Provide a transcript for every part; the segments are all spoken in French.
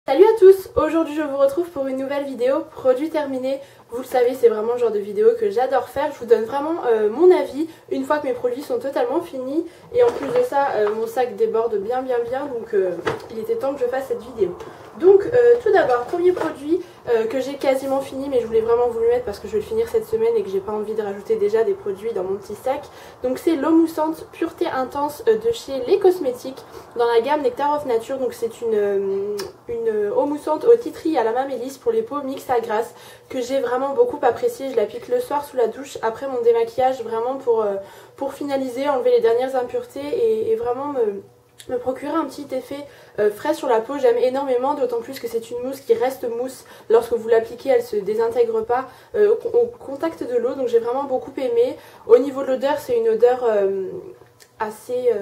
Salut à tous, aujourd'hui je vous retrouve pour une nouvelle vidéo produit terminé. Vous le savez, c'est vraiment le genre de vidéo que j'adore faire. Je vous donne vraiment mon avis une fois que mes produits sont totalement finis. Et en plus de ça, mon sac déborde bien donc il était temps que je fasse cette vidéo. Donc tout d'abord, premier produit que j'ai quasiment fini, mais je voulais vraiment vous le mettre parce que je vais le finir cette semaine et que j'ai pas envie de rajouter déjà des produits dans mon petit sac. Donc c'est l'eau moussante Pureté Intense de chez Les Cosmétiques dans la gamme Nectar of Nature. Donc c'est une eau moussante au tea tree à la mamélisse pour les peaux mixtes à grasse que j'ai vraiment beaucoup appréciée. Je l'applique le soir sous la douche après mon démaquillage, vraiment pour finaliser, enlever les dernières impuretés et vraiment me procurer un petit effet frais sur la peau. J'aime énormément, d'autant plus que c'est une mousse qui reste mousse. Lorsque vous l'appliquez, elle se désintègre pas au contact de l'eau, donc j'ai vraiment beaucoup aimé. Au niveau de l'odeur, c'est une odeur assez...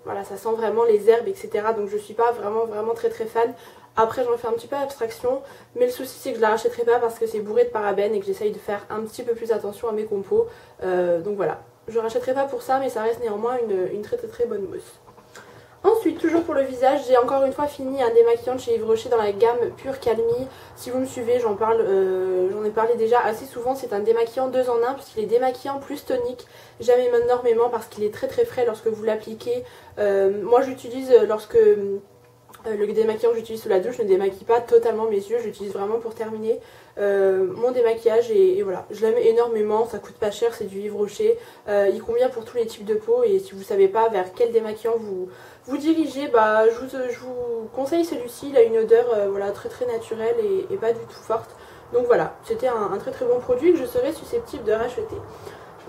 voilà, ça sent vraiment les herbes, etc. Donc je suis pas vraiment très fan. Après j'en fais un petit peu abstraction, mais le souci c'est que je la rachèterai pas parce que c'est bourré de parabènes et que j'essaye de faire un petit peu plus attention à mes compos. Donc voilà, je rachèterai pas pour ça, mais ça reste néanmoins une très bonne mousse. Ensuite, toujours pour le visage, j'ai encore une fois fini un démaquillant de chez Yves Rocher dans la gamme Pure Calmie. Si vous me suivez, j'en ai parlé déjà assez souvent. C'est un démaquillant 2 en 1 puisqu'il est démaquillant plus tonique. J'aime énormément parce qu'il est très frais lorsque vous l'appliquez. Moi j'utilise lorsque... le démaquillant que j'utilise sous la douche ne démaquille pas totalement mes yeux, j'utilise vraiment pour terminer mon démaquillage et voilà, je l'aime énormément, ça coûte pas cher, c'est du Yves Rocher, il convient pour tous les types de peau et si vous savez pas vers quel démaquillant vous dirigez, bah, je vous conseille celui-ci. Il a une odeur voilà, très naturelle et pas du tout forte, donc voilà, c'était un très bon produit que je serais susceptible de racheter.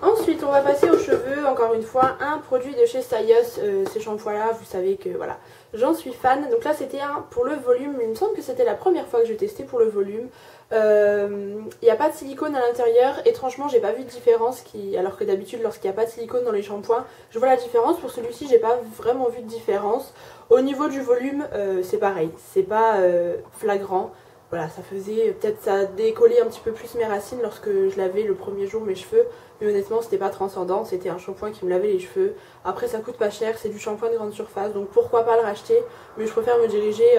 Ensuite on va passer aux cheveux, encore une fois un produit de chez Saios, ces shampoings là vous savez que voilà j'en suis fan. Donc là c'était un pour le volume, il me semble que c'était la première fois que je testais pour le volume. Il n'y a pas de silicone à l'intérieur, étrangement j'ai pas vu de différence alors que d'habitude lorsqu'il n'y a pas de silicone dans les shampoings je vois la différence. Pour celui-ci j'ai pas vraiment vu de différence. Au niveau du volume c'est pareil, c'est pas flagrant. Voilà, ça faisait, peut-être ça a décollé un petit peu plus mes racines lorsque je lavais le premier jour mes cheveux, mais honnêtement c'était pas transcendant, c'était un shampoing qui me lavait les cheveux. Après ça coûte pas cher, c'est du shampoing de grande surface, donc pourquoi pas le racheter, mais je préfère me diriger,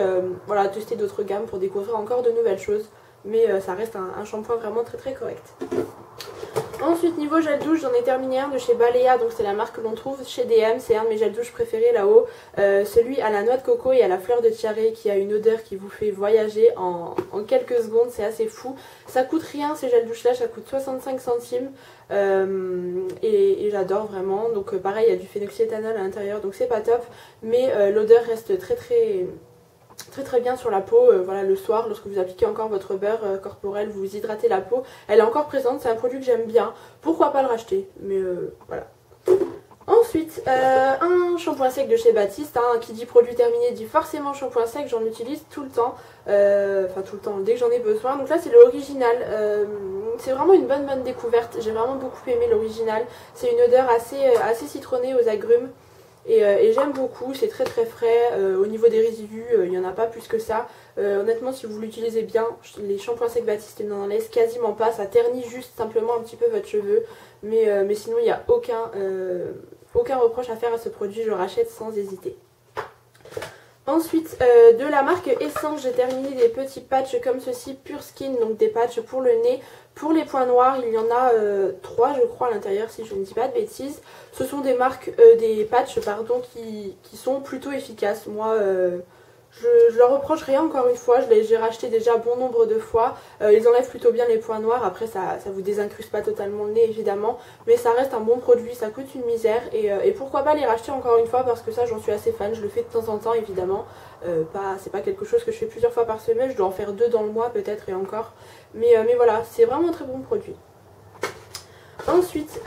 voilà, tester d'autres gammes pour découvrir encore de nouvelles choses, mais ça reste un shampoing vraiment très correct. Ensuite niveau gel douche, j'en ai terminé un de chez Balea, donc c'est la marque que l'on trouve chez DM, c'est un de mes gels douche préférés là-haut, celui à la noix de coco et à la fleur de tiare qui a une odeur qui vous fait voyager en quelques secondes, c'est assez fou. Ça coûte rien ces gels douche là, ça coûte 65 centimes et j'adore vraiment. Donc pareil, il y a du phénoxyéthanol à l'intérieur donc c'est pas top, mais l'odeur reste très bien sur la peau. Voilà, le soir lorsque vous appliquez encore votre beurre corporel, vous hydratez la peau, elle est encore présente, c'est un produit que j'aime bien, pourquoi pas le racheter, mais voilà. Ensuite un shampoing sec de chez Baptiste, hein, qui dit produit terminé dit forcément shampoing sec, j'en utilise tout le temps, enfin tout le temps dès que j'en ai besoin. Donc là c'est l'original, c'est vraiment une bonne découverte, j'ai vraiment beaucoup aimé l'original, c'est une odeur assez citronnée aux agrumes. Et j'aime beaucoup, c'est très frais, au niveau des résidus, il n'y en a pas plus que ça. Honnêtement si vous l'utilisez bien, les shampoings secs Baptiste ils n'en laissent quasiment pas, ça ternit juste simplement un petit peu votre cheveu. Mais sinon il n'y a aucun reproche à faire à ce produit, je le rachète sans hésiter. Ensuite de la marque Essence, j'ai terminé des petits patchs comme ceci, Pure Skin, donc des patchs pour le nez. Pour les points noirs, il y en a 3 je crois à l'intérieur si je ne dis pas de bêtises. Ce sont des patchs pardon, qui sont plutôt efficaces. Moi je leur reproche rien, encore une fois, j'ai racheté déjà bon nombre de fois. Ils enlèvent plutôt bien les points noirs, après ça vous désincruste pas totalement le nez évidemment, mais ça reste un bon produit, ça coûte une misère et pourquoi pas les racheter encore une fois parce que ça j'en suis assez fan, je le fais de temps en temps évidemment. C'est pas quelque chose que je fais plusieurs fois par semaine, je dois en faire 2 dans le mois peut-être et encore, mais voilà, c'est vraiment un très bon produit. Ensuite,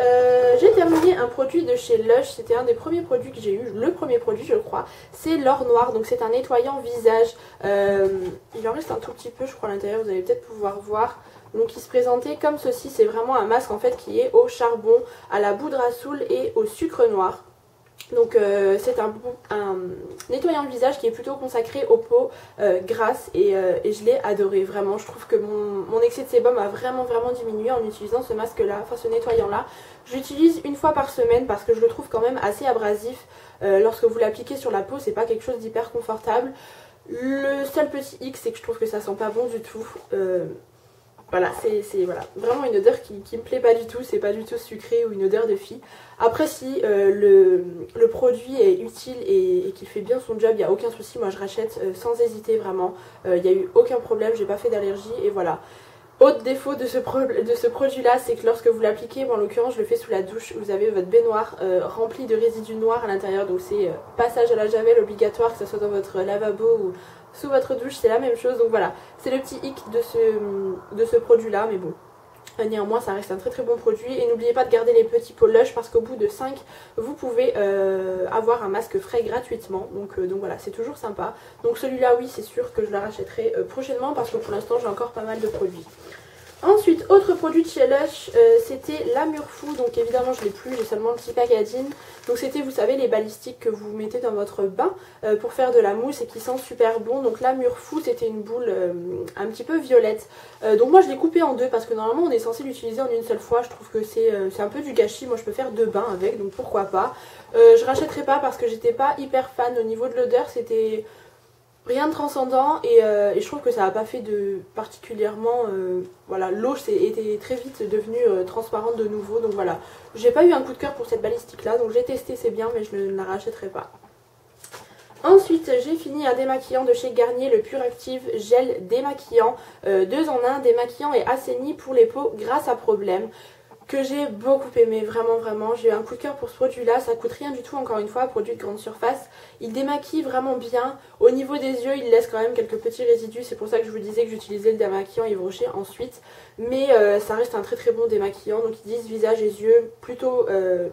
j'ai terminé un produit de chez Lush, c'était un des premiers produits que j'ai eu, le premier produit je crois, c'est l'or noir, donc c'est un nettoyant visage, il en reste un tout petit peu je crois à l'intérieur, vous allez peut-être pouvoir voir, donc il se présentait comme ceci, c'est vraiment un masque en fait qui est au charbon, à la poudre à soude et au sucre noir. Donc c'est un nettoyant de visage qui est plutôt consacré aux peaux grasses et je l'ai adoré vraiment. Je trouve que mon excès de sébum a vraiment diminué en utilisant ce masque là, enfin ce nettoyant là. Je l'utilise une fois par semaine parce que je le trouve quand même assez abrasif. Lorsque vous l'appliquez sur la peau, c'est pas quelque chose d'hyper confortable. Le seul petit hic, c'est que je trouve que ça sent pas bon du tout. Voilà, c'est voilà, vraiment une odeur qui me plaît pas du tout, c'est pas du tout sucré ou une odeur de fille. Après si le produit est utile et qu'il fait bien son job, il n'y a aucun souci, moi je rachète sans hésiter vraiment. Il n'y a eu aucun problème, j'ai pas fait d'allergie et voilà. Autre défaut de ce produit là, c'est que lorsque vous l'appliquez, en l'occurrence je le fais sous la douche, vous avez votre baignoire remplie de résidus noirs à l'intérieur, donc c'est passage à la javel obligatoire, que ce soit dans votre lavabo ou sous votre douche, c'est la même chose. Donc voilà, c'est le petit hic de ce produit là, mais bon, néanmoins ça reste un très très bon produit. Et n'oubliez pas de garder les petits pots Lush parce qu'au bout de 5 vous pouvez avoir un masque frais gratuitement, donc voilà, c'est toujours sympa. Donc celui-là, oui, c'est sûr que je le rachèterai prochainement parce que pour l'instant j'ai encore pas mal de produits. Ensuite, autre produit de chez Lush, c'était la Murphy. Donc évidemment je l'ai plus, j'ai seulement le petit packaging. Donc c'était, vous savez, les balistiques que vous mettez dans votre bain pour faire de la mousse et qui sent super bon. Donc la Murphy, c'était une boule un petit peu violette. Donc moi je l'ai coupée en deux parce que normalement on est censé l'utiliser en une seule fois. Je trouve que c'est un peu du gâchis, moi je peux faire 2 bains avec, donc pourquoi pas. Je rachèterai pas parce que j'étais pas hyper fan au niveau de l'odeur, c'était rien de transcendant et je trouve que ça n'a pas fait de particulièrement voilà, l'eau était très vite devenue transparente de nouveau, donc voilà, j'ai pas eu un coup de cœur pour cette balistique là, donc j'ai testé, c'est bien, mais je ne la rachèterai pas. Ensuite j'ai fini un démaquillant de chez Garnier, le Pure Active gel démaquillant 2 en 1, démaquillant et assaini pour les peaux grâce à problème, que j'ai beaucoup aimé, vraiment, j'ai eu un coup de cœur pour ce produit là, ça coûte rien du tout, encore une fois, produit de grande surface, il démaquille vraiment bien, au niveau des yeux il laisse quand même quelques petits résidus, c'est pour ça que je vous disais que j'utilisais le démaquillant Yves Rocher ensuite, mais ça reste un très très bon démaquillant, donc ils disent visage et yeux, plutôt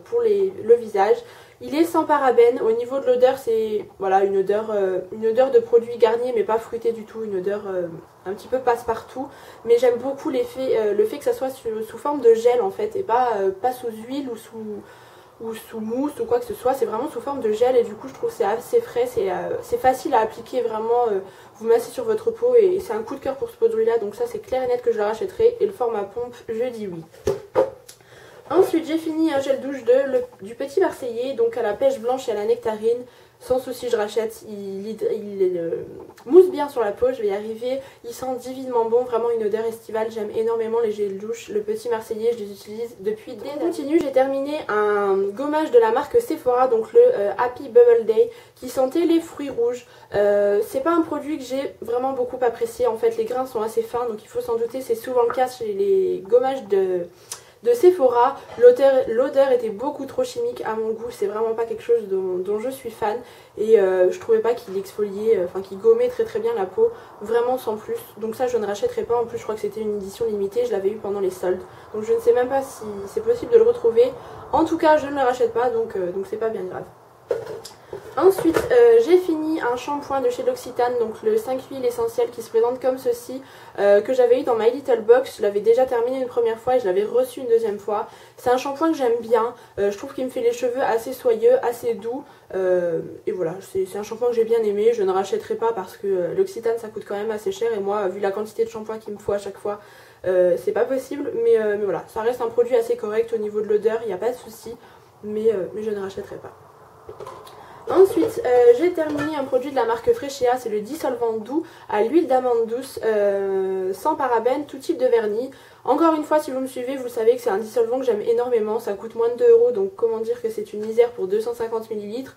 pour le visage. Il est sans parabènes, au niveau de l'odeur c'est voilà, une odeur de produit Garnier mais pas fruité du tout, une odeur un petit peu passe-partout, mais j'aime beaucoup le fait que ça soit sous forme de gel en fait et pas sous huile ou sous mousse ou quoi que ce soit, c'est vraiment sous forme de gel et du coup je trouve que c'est assez frais, c'est facile à appliquer vraiment, vous massez sur votre peau et c'est un coup de cœur pour ce produit là, donc ça c'est clair et net que je le rachèterai et le format pompe je dis oui. Ensuite j'ai fini un gel douche du Petit Marseillais, donc à la pêche blanche et à la nectarine. Sans souci je rachète, il mousse bien sur la peau, je vais y arriver. Il sent divinement bon, vraiment une odeur estivale, j'aime énormément les gels douche. Le Petit Marseillais je les utilise depuis des années. Continue, j'ai terminé un gommage de la marque Sephora, donc le Happy Bubble Day, qui sentait les fruits rouges. C'est pas un produit que j'ai vraiment beaucoup apprécié, en fait les grains sont assez fins, donc il faut s'en douter, c'est souvent le cas chez les gommages de Sephora. L'odeur était beaucoup trop chimique à mon goût, c'est vraiment pas quelque chose dont je suis fan et je trouvais pas qu'il exfoliait, enfin qu'il gommait très très bien la peau, vraiment sans plus, donc ça je ne rachèterai pas. En plus je crois que c'était une édition limitée, je l'avais eu pendant les soldes, donc je ne sais même pas si c'est possible de le retrouver, en tout cas je ne le rachète pas, donc c'est pas bien grave. Ensuite j'ai fini un shampoing de chez L'Occitane, donc le 5 huiles essentielles qui se présente comme ceci, que j'avais eu dans My Little Box. Je l'avais déjà terminé une première fois et je l'avais reçu une deuxième fois. C'est un shampoing que j'aime bien, je trouve qu'il me fait les cheveux assez soyeux, assez doux, et voilà, c'est un shampoing que j'ai bien aimé. Je ne rachèterai pas parce que L'Occitane ça coûte quand même assez cher et moi vu la quantité de shampoing qu'il me faut à chaque fois, c'est pas possible, mais voilà, ça reste un produit assez correct au niveau de l'odeur, il n'y a pas de souci, mais je ne rachèterai pas. Ensuite, j'ai terminé un produit de la marque Freccia, c'est le dissolvant doux à l'huile d'amande douce, sans parabènes, tout type de vernis. Encore une fois, si vous me suivez, vous savez que c'est un dissolvant que j'aime énormément, ça coûte moins de 2 €, donc comment dire que c'est une misère pour 250 ml.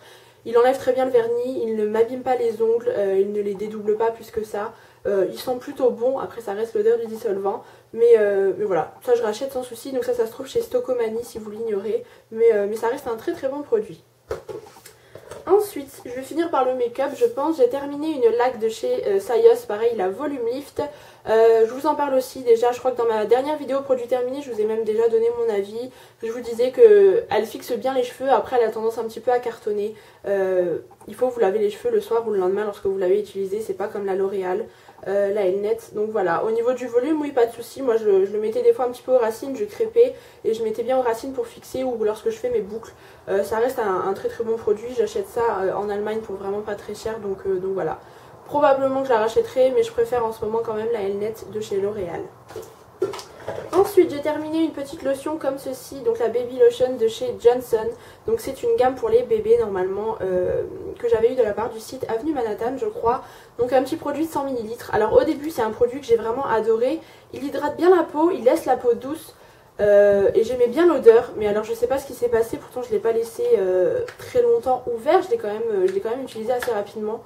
Il enlève très bien le vernis, il ne m'abîme pas les ongles, il ne les dédouble pas plus que ça. Il sent plutôt bon, après ça reste l'odeur du dissolvant, mais voilà, ça je rachète sans souci, donc ça se trouve chez Stocomanie si vous l'ignorez, mais ça reste un très très bon produit. Ensuite, je vais finir par le make-up, je pense. J'ai terminé une laque de chez Sayos, pareil, la Volume Lift. Je vous en parle aussi déjà, je crois que dans ma dernière vidéo produit terminé, je vous ai même déjà donné mon avis. Je vous disais qu'elle fixe bien les cheveux, après elle a tendance un petit peu à cartonner. Il faut vous laver les cheveux le soir ou le lendemain lorsque vous l'avez utilisé, c'est pas comme la L'Oréal. La Elnet, donc voilà, au niveau du volume, oui, pas de souci. Moi je le mettais des fois un petit peu aux racines, je crêpais et je mettais bien aux racines pour fixer, ou lorsque je fais mes boucles. Ça reste un très très bon produit, j'achète ça en Allemagne pour vraiment pas très cher, donc voilà. Probablement que je la rachèterai, mais je préfère en ce moment quand même la Elnet de chez L'Oréal. Ensuite j'ai terminé une petite lotion comme ceci, donc la Baby Lotion de chez Johnson. Donc c'est une gamme pour les bébés normalement que j'avais eu de la part du site Avenue Manhattan je crois. Donc un petit produit de 100 ml. Alors au début c'est un produit que j'ai vraiment adoré. Il hydrate bien la peau, il laisse la peau douce. Et j'aimais bien l'odeur, mais alors je sais pas ce qui s'est passé, pourtant je l'ai pas laissé très longtemps ouvert, je l'ai quand même utilisé assez rapidement.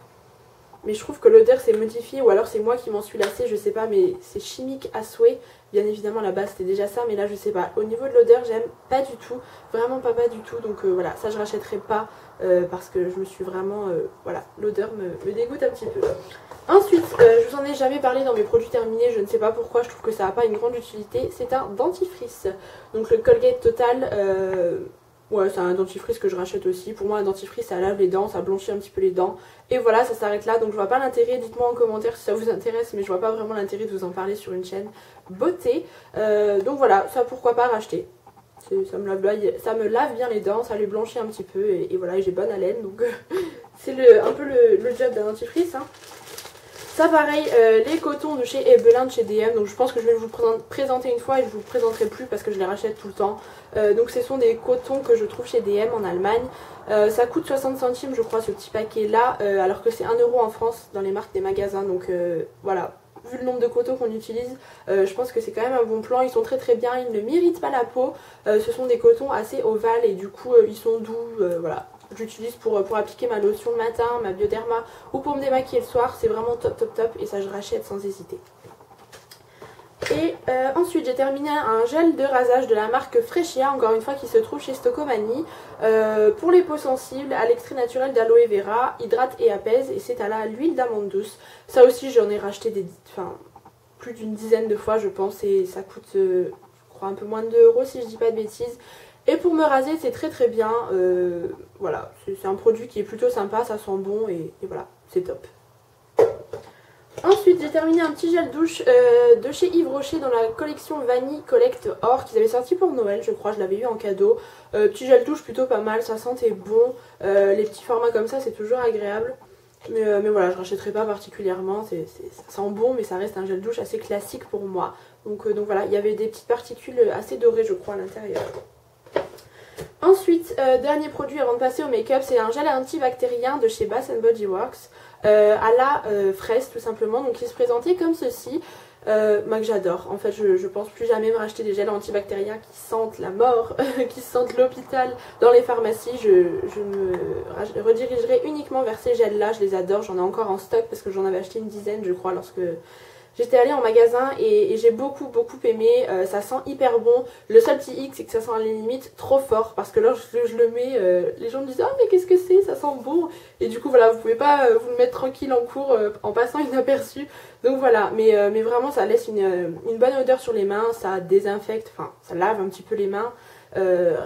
Mais je trouve que l'odeur s'est modifiée, ou alors c'est moi qui m'en suis lassée, je sais pas, mais c'est chimique à souhait. Bien évidemment à la base c'était déjà ça, mais là je sais pas. Au niveau de l'odeur j'aime pas du tout, vraiment pas du tout, donc voilà, ça je rachèterai pas parce que je me suis vraiment, voilà, l'odeur me dégoûte un petit peu. Ensuite, je vous en ai jamais parlé dans mes produits terminés, je ne sais pas pourquoi, je trouve que ça n'a pas une grande utilité, c'est un dentifrice. Donc le Colgate Total, ouais c'est un dentifrice que je rachète aussi. Pour moi un dentifrice ça lave les dents, ça blanchit un petit peu les dents. Et voilà, ça s'arrête là, donc je vois pas l'intérêt, dites-moi en commentaire si ça vous intéresse, mais je vois pas vraiment l'intérêt de vous en parler sur une chaîne beauté. Donc voilà, ça pourquoi pas racheter. Ça me lave bien les dents, ça les blanchit un petit peu et voilà, j'ai bonne haleine, donc c'est un peu le job d'un dentifrice. Hein. Ça pareil, les cotons de chez Ebelin, de chez DM, donc je pense que je vais vous présenter une fois et je vous présenterai plus parce que je les rachète tout le temps. Donc ce sont des cotons que je trouve chez DM en Allemagne. Ça coûte 60 centimes je crois ce petit paquet là, alors que c'est 1 euro en France dans les marques des magasins, donc voilà. Vu le nombre de cotons qu'on utilise, je pense que c'est quand même un bon plan. Ils sont très bien, ils ne m'irritent pas la peau. Ce sont des cotons assez ovales et du coup ils sont doux, voilà. J'utilise pour appliquer ma lotion le matin, ma bioderma ou pour me démaquiller le soir. C'est vraiment top et ça je rachète sans hésiter. Et ensuite j'ai terminé un gel de rasage de la marque Freshia, encore une fois qui se trouve chez Stocomanie, pour les peaux sensibles, à l'extrait naturel d'aloe vera, hydrate et apaise, et c'est à l'huile d'amande douce. Ça aussi j'en ai racheté plus d'une dizaine de fois je pense, et ça coûte je crois un peu moins de 2 euros si je dis pas de bêtises. Et pour me raser c'est très bien, voilà, c'est un produit qui est plutôt sympa, ça sent bon et voilà, c'est top. Ensuite j'ai terminé un petit gel douche de chez Yves Rocher dans la collection Vanille Collect Or qu'ils avaient sorti pour Noël je crois, je l'avais eu en cadeau. Petit gel douche plutôt pas mal, ça sentait bon, les petits formats comme ça c'est toujours agréable. Mais voilà, je rachèterai pas particulièrement, ça sent bon mais ça reste un gel douche assez classique pour moi. Donc voilà, il y avait des petites particules assez dorées je crois à l'intérieur. Ensuite, dernier produit avant de passer au make-up, c'est un gel antibactérien de chez Bath Body Works à la fraise tout simplement. Donc il se présentait comme ceci, moi que j'adore. En fait je pense plus jamais me racheter des gels antibactériens qui sentent la mort, qui sentent l'hôpital dans les pharmacies. Je me redirigerai uniquement vers ces gels là, je les adore, j'en ai encore en stock parce que j'en avais acheté une dizaine je crois lorsque... J'étais allée en magasin et j'ai beaucoup aimé, ça sent hyper bon. Le seul petit hic c'est que ça sent à la limite trop fort parce que là je le mets, les gens me disent oh mais qu'est-ce que c'est, ça sent bon. Et du coup voilà, vous pouvez pas vous le mettre tranquille en cours en passant inaperçu. Donc voilà, mais vraiment ça laisse une bonne odeur sur les mains, ça désinfecte, enfin ça lave un petit peu les mains.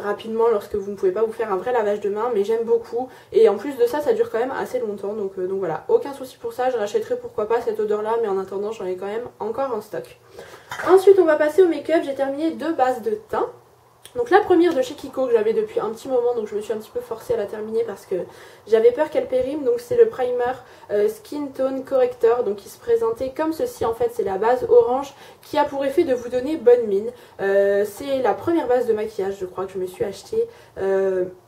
Rapidement lorsque vous ne pouvez pas vous faire un vrai lavage de main, mais j'aime beaucoup et en plus de ça ça dure quand même assez longtemps, donc voilà, aucun souci pour ça, je rachèterai pourquoi pas cette odeur là, mais en attendant j'en ai quand même encore en stock. Ensuite on va passer au make-up, j'ai terminé 2 bases de teint. Donc la première de chez Kiko que j'avais depuis un petit moment, donc je me suis un petit peu forcée à la terminer parce que j'avais peur qu'elle périme. Donc c'est le primer Skin Tone Corrector, donc il se présentait comme ceci. En fait c'est la base orange qui a pour effet de vous donner bonne mine. C'est la première base de maquillage je crois que je me suis achetée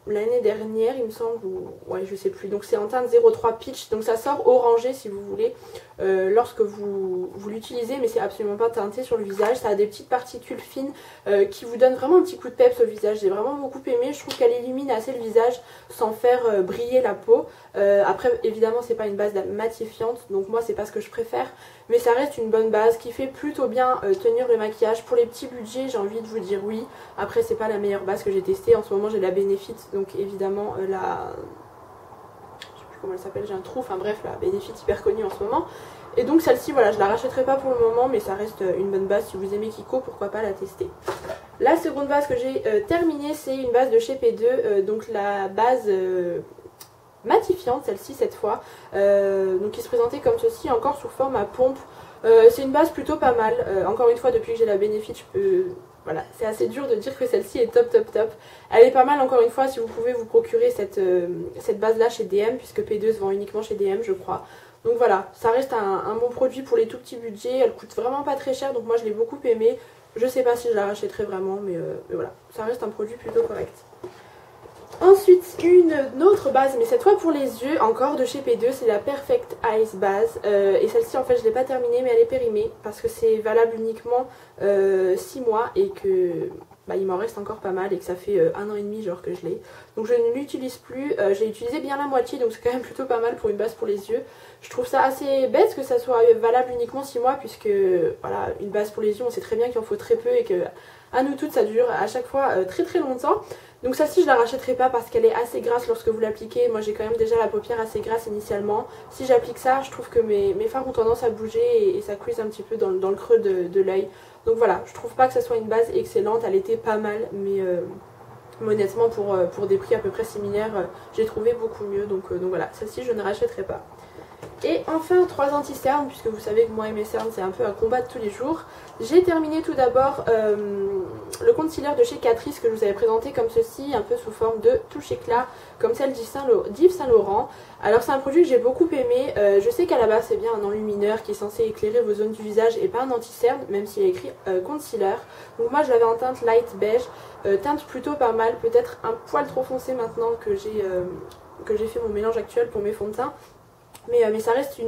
l'année dernière il me semble, ou ouais je sais plus. Donc c'est en teinte 03 Peach, donc ça sort orangé si vous voulez lorsque vous l'utilisez, mais c'est absolument pas teinté sur le visage. Ça a des petites particules fines qui vous donnent vraiment un petit coup de peps au visage. J'ai vraiment beaucoup aimé, je trouve qu'elle illumine assez le visage sans faire briller la peau. Après évidemment c'est pas une base matifiante, donc moi c'est pas ce que je préfère, mais ça reste une bonne base qui fait plutôt bien tenir le maquillage. Pour les petits budgets j'ai envie de vous dire oui. Après c'est pas la meilleure base que j'ai testée, en ce moment j'ai la Benefit, donc évidemment la... je sais plus comment elle s'appelle, j'ai un trou, enfin bref la Benefit hyper connue en ce moment. Et donc celle-ci voilà, je la rachèterai pas pour le moment, mais ça reste une bonne base. Si vous aimez Kiko, pourquoi pas la tester. La seconde base que j'ai terminée, c'est une base de chez P2, donc la base matifiante, celle-ci cette fois, donc qui se présentait comme ceci, encore sous forme à pompe. C'est une base plutôt pas mal, encore une fois depuis que j'ai la Benefit je peux... Voilà, c'est assez dur de dire que celle-ci est top. Elle est pas mal encore une fois si vous pouvez vous procurer cette base là chez DM, puisque P2 se vend uniquement chez DM je crois. Donc voilà, ça reste un bon produit pour les tout petits budgets, elle coûte vraiment pas très cher, donc moi je l'ai beaucoup aimé. Je sais pas si je la rachèterai vraiment, mais voilà, ça reste un produit plutôt correct. Ensuite, une autre base, mais cette fois pour les yeux, encore de chez P2, c'est la Perfect Eyes base. Et celle-ci, en fait, je ne l'ai pas terminée, mais elle est périmée parce que c'est valable uniquement 6 mois et que il m'en reste encore pas mal et que ça fait 1 an et demi genre que je l'ai. Donc je ne l'utilise plus, j'ai utilisé bien la moitié, donc c'est quand même plutôt pas mal pour une base pour les yeux. Je trouve ça assez bête que ça soit valable uniquement 6 mois puisque voilà, une base pour les yeux, on sait très bien qu'il en faut très peu et que à nous toutes ça dure à chaque fois très très longtemps. Donc celle-ci je la rachèterai pas parce qu'elle est assez grasse lorsque vous l'appliquez. Moi j'ai quand même déjà la paupière assez grasse initialement. Si j'applique ça, je trouve que mes fards ont tendance à bouger et ça cuise un petit peu dans le creux de l'œil. Donc voilà, je trouve pas que ça soit une base excellente, elle était pas mal, mais honnêtement pour des prix à peu près similaires, j'ai trouvé beaucoup mieux. Donc voilà, celle-ci je ne rachèterai pas. Et enfin 3 anti-cernes, puisque vous savez que moi et mes cernes c'est un peu un combat de tous les jours. J'ai terminé tout d'abord le concealer de chez Catrice que je vous avais présenté comme ceci, un peu sous forme de touche éclat, comme celle d'Yves Saint Laurent. Alors c'est un produit que j'ai beaucoup aimé, je sais qu'à la base c'est bien un enlumineur qui est censé éclairer vos zones du visage et pas un anti-cerne, même s'il est écrit concealer. Donc moi je l'avais en teinte light beige, teinte plutôt pas mal, peut-être un poil trop foncé maintenant que j'ai fait mon mélange actuel pour mes fonds de teint. Mais ça reste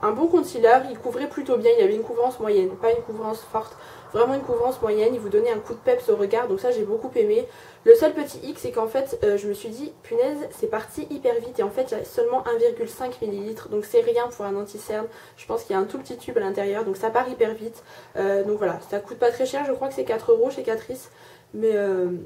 un bon concealer, il couvrait plutôt bien, il avait une couvrance moyenne, pas une couvrance forte, vraiment une couvrance moyenne, il vous donnait un coup de peps au regard, donc ça j'ai beaucoup aimé. Le seul petit hic c'est qu'en fait je me suis dit punaise c'est parti hyper vite et en fait j'ai seulement 1,5 ml, donc c'est rien pour un anti-cerne, je pense qu'il y a un tout petit tube à l'intérieur, donc ça part hyper vite. Donc voilà, ça coûte pas très cher, je crois que c'est 4 € chez Catrice. Mais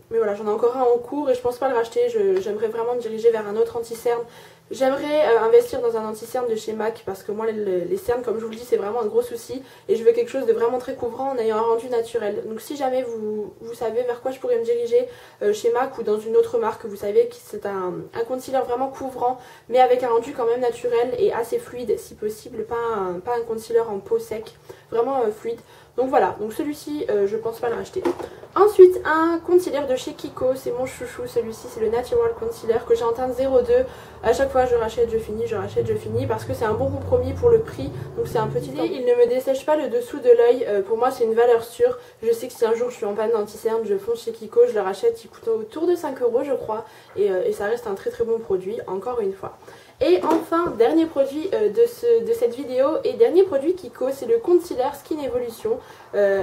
voilà, j'en ai encore un en cours et je pense pas le racheter, j'aimerais vraiment me diriger vers un autre anti-cerne. J'aimerais investir dans un anti-cerne de chez MAC parce que moi les cernes comme je vous le dis c'est vraiment un gros souci et je veux quelque chose de vraiment très couvrant en ayant un rendu naturel. Donc si jamais vous savez vers quoi je pourrais me diriger chez MAC ou dans une autre marque, vous savez que c'est un concealer vraiment couvrant mais avec un rendu quand même naturel et assez fluide si possible, pas un concealer en peau sec, vraiment fluide. Donc voilà, donc celui-ci je pense pas le racheter. Ensuite un concealer de chez Kiko, c'est mon chouchou, celui-ci c'est le Natural Concealer que j'ai en teinte 02. À chaque fois je rachète, je finis, je rachète, je finis parce que c'est un bon compromis pour le prix. Donc c'est un petit temps. Il ne me dessèche pas le dessous de l'œil, pour moi c'est une valeur sûre. Je sais que si un jour je suis en panne d'anti-cerne, je fonce chez Kiko, je le rachète, il coûte autour de 5 € je crois. Et ça reste un très très bon produit, encore une fois. Et enfin, dernier produit de cette vidéo et dernier produit Kiko, c'est le concealer Skin Evolution,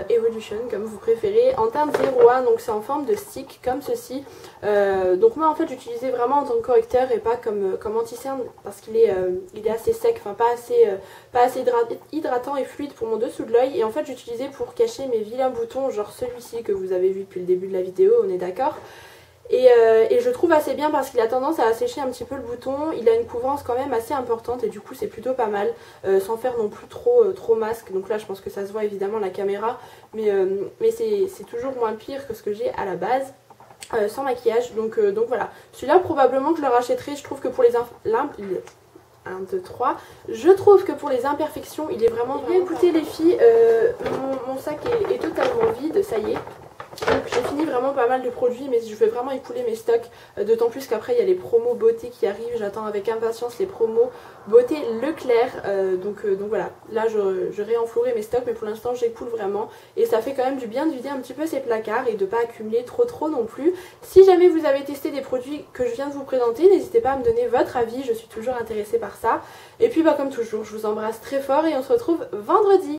Evolution comme vous préférez, en teinte 01, donc c'est en forme de stick comme ceci. Donc moi en fait j'utilisais vraiment en tant que correcteur et pas comme anti-cerne parce qu'il est assez sec, enfin pas assez hydratant et fluide pour mon dessous de l'œil. Et en fait j'utilisais pour cacher mes vilains boutons, genre celui-ci que vous avez vu depuis le début de la vidéo, on est d'accord. Et je trouve assez bien parce qu'il a tendance à assécher un petit peu le bouton, il a une couvrance quand même assez importante et du coup c'est plutôt pas mal, sans faire non plus trop masque. Donc là je pense que ça se voit évidemment la caméra, mais c'est toujours moins pire que ce que j'ai à la base. Sans maquillage, donc voilà. Celui-là probablement que je le rachèterai, je trouve que pour les 1, 2, 3. Je trouve que pour les imperfections, il est vraiment bien. Écoutez les filles, mon sac est totalement vide, ça y est. Donc j'ai fini vraiment pas mal de produits, mais je vais vraiment écouler mes stocks, d'autant plus qu'après il y a les promos beauté qui arrivent, j'attends avec impatience les promos beauté Leclerc, donc voilà, là je réenflouerai mes stocks, mais pour l'instant j'écoule vraiment, et ça fait quand même du bien de vider un petit peu ces placards et de pas accumuler trop non plus. Si jamais vous avez testé des produits que je viens de vous présenter, n'hésitez pas à me donner votre avis, je suis toujours intéressée par ça, et puis comme toujours, je vous embrasse très fort et on se retrouve vendredi.